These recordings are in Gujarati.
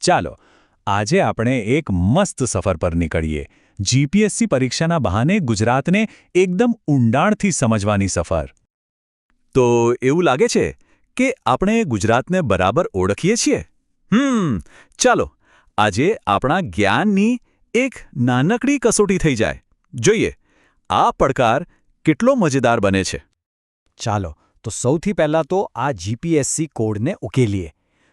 ચાલો આજે આપણે એક મસ્ત સફર પર નીકળીએ જીપીએસસી પરીક્ષાના બહાને ગુજરાતને એકદમ ઊંડાણથી સમજવાની સફર. તો એવું લાગે છે કે આપણે ગુજરાતને બરાબર ઓળખીએ છીએ? ચાલો આજે આપણા જ્ઞાનની એક નાનકડી કસોટી થઈ જાય. જોઈએ આ પડકાર કેટલો મજેદાર બને છે. ચાલો તો સૌથી પહેલાં તો આ જીપીએસસી કોડને ઉકેલીએ.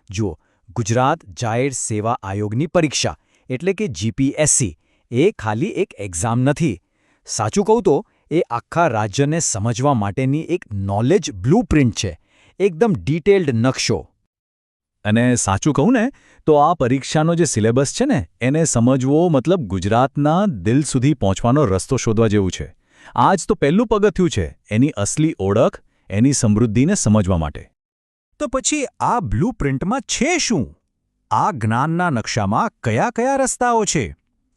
જુઓ, ગુજરાત જાહેર સેવા આયોગની પરીક્ષા એટલે કે જીપીએસસી એ ખાલી એક એક્ઝામ નથી. સાચું કહું તો એ આખા રાજ્યને સમજવા માટેની એક નોલેજ બ્લુપ્રિન્ટ છે, એકદમ ડિટેલ્ડ નકશો. અને સાચું કહું ને તો આ પરીક્ષાનો જે સિલેબસ છે ને એને સમજવો મતલબ ગુજરાતના દિલ સુધી પહોંચવાનો રસ્તો શોધવા જેવું છે. આ જ તો પહેલું પગથિયું છે એની અસલી ઓળખ, એની સમૃદ્ધિને સમજવા માટે. તો પછી આ બ્લુપ્રિન્ટમાં છે શું? આ જ્ઞાનના નકશામાં કયા કયા રસ્તાઓ છે?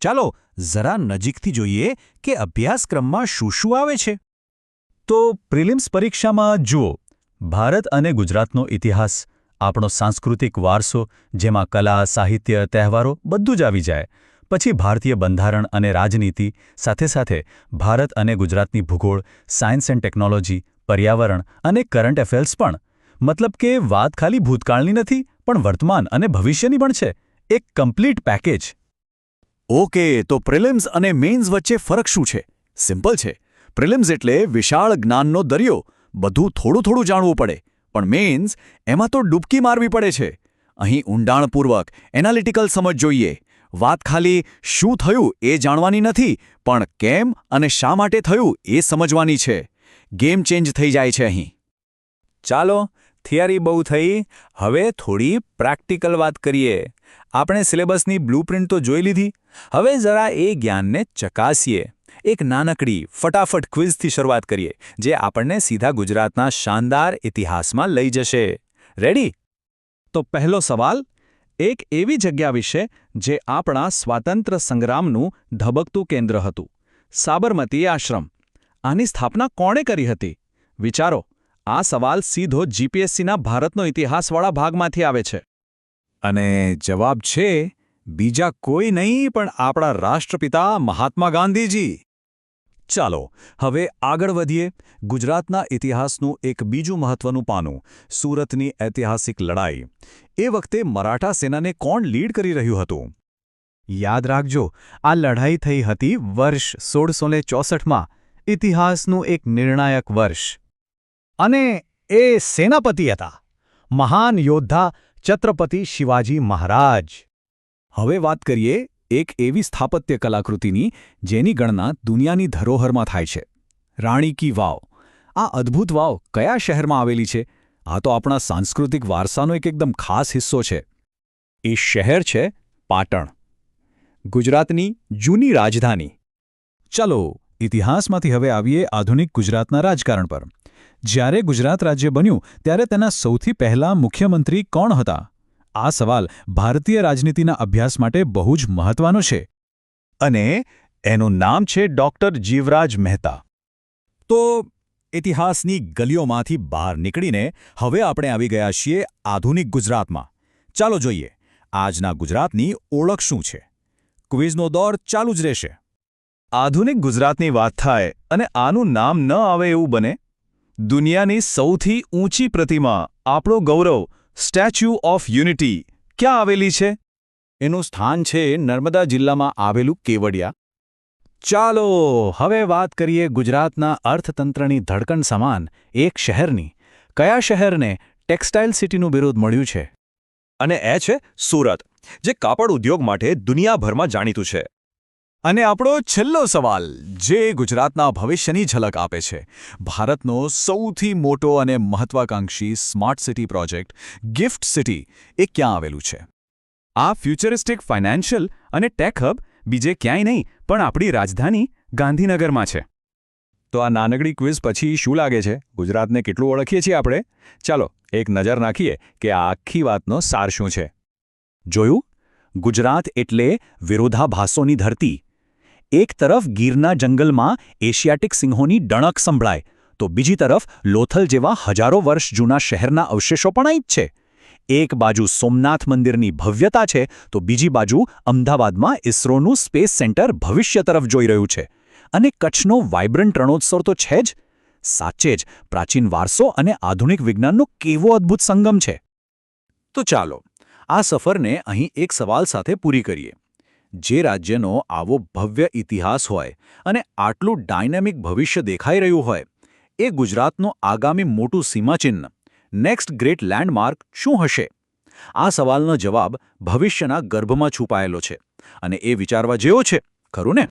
ચાલો જરા નજીકથી જોઈએ કે અભ્યાસક્રમમાં શું શું આવે છે. તો પ્રિલિમ્સ પરીક્ષામાં જુઓ, ભારત અને ગુજરાતનો ઇતિહાસ, આપણો સાંસ્કૃતિક વારસો જેમાં કલા, સાહિત્ય, તહેવારો બધું જ આવી જાય. પછી ભારતીય બંધારણ અને રાજનીતિ, સાથે સાથે ભારત અને ગુજરાતની ભૂગોળ, સાયન્સ એન્ડ ટેકનોલોજી, પર્યાવરણ અને કરંટ અફેર્સ પણ. મતલબ કે વાત ખાલી ભૂતકાળની નથી પણ વર્તમાન અને ભવિષ્યની પણ છે. એક કમ્પ્લીટ પેકેજ. ઓકે, તો પ્રિલિમ્સ અને મેઇન્સ વચ્ચે ફરક શું છે? સિમ્પલ છે. પ્રિલિમ્સ એટલે વિશાળ જ્ઞાનનો દરિયો, બધું થોડું થોડું જાણવું પડે. પણ મેઇન્સ એમાં તો ડૂબકી મારવી પડે છે. અહીં ઊંડાણપૂર્વક એનાલિટિકલ સમજ જોઈએ. વાત ખાલી શું થયું એ જાણવાની નથી, પણ કેમ અને શા માટે થયું એ સમજવાની છે. ગેમ ચેન્જ થઈ જાય છે અહીં. ચાલો થિયરી બહુ થઈ, હવે થોડી પ્રેક્ટિકલ વાત કરીએ. આપણે સિલેબસની બ્લુપ્રિન્ટ તો જોઈ લીધી, હવે જરા એ જ્ઞાનને ચકાસીએ. એક નાનકડી ફટાફટ ક્વિઝથી શરૂઆત કરીએ જે આપણને સીધા ગુજરાતના શાનદાર ઇતિહાસમાં લઈ જશે. રેડી? તો પહેલો સવાલ, એક એવી જગ્યા વિશે જે આપણા સ્વાતંત્ર્ય સંગ્રામનું ધબકતું કેન્દ્ર હતું, સાબરમતી આશ્રમ. આની સ્થાપના કોણે કરી હતી? વિચારો. આ સવાલ સીધો જીપીએસસીના ભારતનો ઇતિહાસવાળા ભાગમાંથી આવે છે. અને જવાબ છે બીજા કોઈ નહીં પણ આપણા રાષ્ટ્રપિતા મહાત્મા ગાંધીજી. ચાલો હવે આગળ વધીએ. ગુજરાતના ઇતિહાસનું એક બીજું મહત્વનું પાનું, સુરતની ઐતિહાસિક લડાઈ. એ વખતે મરાઠા સેનાને કોણ લીડ કરી રહ્યું હતું? યાદ રાખજો, આ લડાઈ થઈ હતી વર્ષ 1664માં, ઇતિહાસનું એક નિર્ણાયક વર્ષ. અને એ સેનાપતિ હતા મહાન યોદ્ધા છત્રપતિ શિવાજી મહારાજ. હવે વાત કરીએ એક એવી સ્થાપત્ય કલાકૃતિની જેની ગણના દુનિયાની ધરોહરમાં થાય છે, રાણી કી વાવ. આ અદ્ભુત વાવ કયા શહેરમાં આવેલી છે? આ તો આપણા સાંસ્કૃતિક વારસાનો એકદમ ખાસ હિસ્સો છે. એ શહેર છે પાટણ, ગુજરાતની જૂની રાજધાની. ચાલો ઇતિહાસમાંથી હવે આવીએ આધુનિક ગુજરાતના રાજકારણ પર. જ્યારે ગુજરાત રાજ્ય બન્યું ત્યારે તેના સૌથી પહેલા મુખ્યમંત્રી કોણ હતા? આ સવાલ ભારતીય રાજનીતિના અભ્યાસ માટે બહુ જ મહત્વનો છે. અને એનું નામ છે ડૉક્ટર જીવરાજ મહેતા. તો ઇતિહાસની ગલીઓમાંથી બહાર નીકળીને હવે આપણે આવી ગયા છીએ આધુનિક ગુજરાતમાં. ચાલો જોઈએ આજના ગુજરાતની ઓળખ શું છે. ક્વિઝનો દોર ચાલુ જ રહેશે. આધુનિક ગુજરાતની વાત થાય અને આનું નામ ન આવે એવું બને. દુનિયાની સૌથી ઊંચી પ્રતિમા, આપણો ગૌરવ, સ્ટેચ્યુ ઓફ યુનિટી ક્યાં આવેલી છે? એનું સ્થાન છે નર્મદા જિલ્લામાં આવેલું કેવડિયા. ચાલો હવે વાત કરીએ ગુજરાતના અર્થતંત્રની ધડકણ સમાન એક શહેરની. કયા શહેરને ટેક્સટાઇલ સિટીનું બિરુદ મળ્યું છે? અને એ છે સુરત, જે કાપડ ઉદ્યોગ માટે દુનિયાભરમાં જાણીતું છે. અને આપણો છેલ્લો સવાલ જે ગુજરાતના ભવિષ્યની ઝલક આપે છે, ભારતનો સૌથી મોટો અને મહત્વાકાંક્ષી smart city project gift city એ ક્યાં આવેલું છે? આ ફ્યુચરિસ્ટિક ફાઇનાન્શિયલ અને ટેક હબ બીજે ક્યાંય નહીં પણ આપણી રાજધાની ગાંધીનગરમાં છે. તો આ નાનકડી ક્વિઝ પછી શું લાગે છે, ગુજરાતને કેટલું ઓળખીએ છીએ આપણે? ચાલો એક નજર નાખીએ કે આ આખી વાતનો સાર શું છે. જોયું? ગુજરાત એટલે વિરોધાભાસોની ધરતી. એક તરફ ગીરના જંગલમાં એશિયાટિક સિંહોની ડણક સંભળાય તો બીજી તરફ લોથલ જેવા હજારો વર્ષ જૂના શહેરના અવશેષો પણ અહીં જ છે. એક બાજુ સોમનાથ મંદિરની ભવ્યતા છે તો બીજી બાજુ અમદાવાદમાં ઇસરોનું સ્પેસ સેન્ટર ભવિષ્ય તરફ જોઈ રહ્યું છે. અને કચ્છનો વાઇબ્રન્ટ રણોત્સવ તો છે જ. સાચે જ પ્રાચીન વારસો અને આધુનિક વિજ્ઞાનનો કેવો અદ્ભુત સંગમ છે. તો ચાલો આ સફરને અહીં એક સવાલ સાથે પૂરી કરીએ. જે રાજ્યનો આવો ભવ્ય ઇતિહાસ હોય અને આટલું ડાયનેમિક ભવિષ્ય દેખાઈ રહ્યું હોય, એ ગુજરાતનું આગામી મોટું સીમાચિહ્ન, નેક્સ્ટ ગ્રેટ લેન્ડમાર્ક શું હશે? આ સવાલનો જવાબ ભવિષ્યના ગર્ભમાં છુપાયેલો છે અને એ વિચારવા જેવો છે, ખરું ને?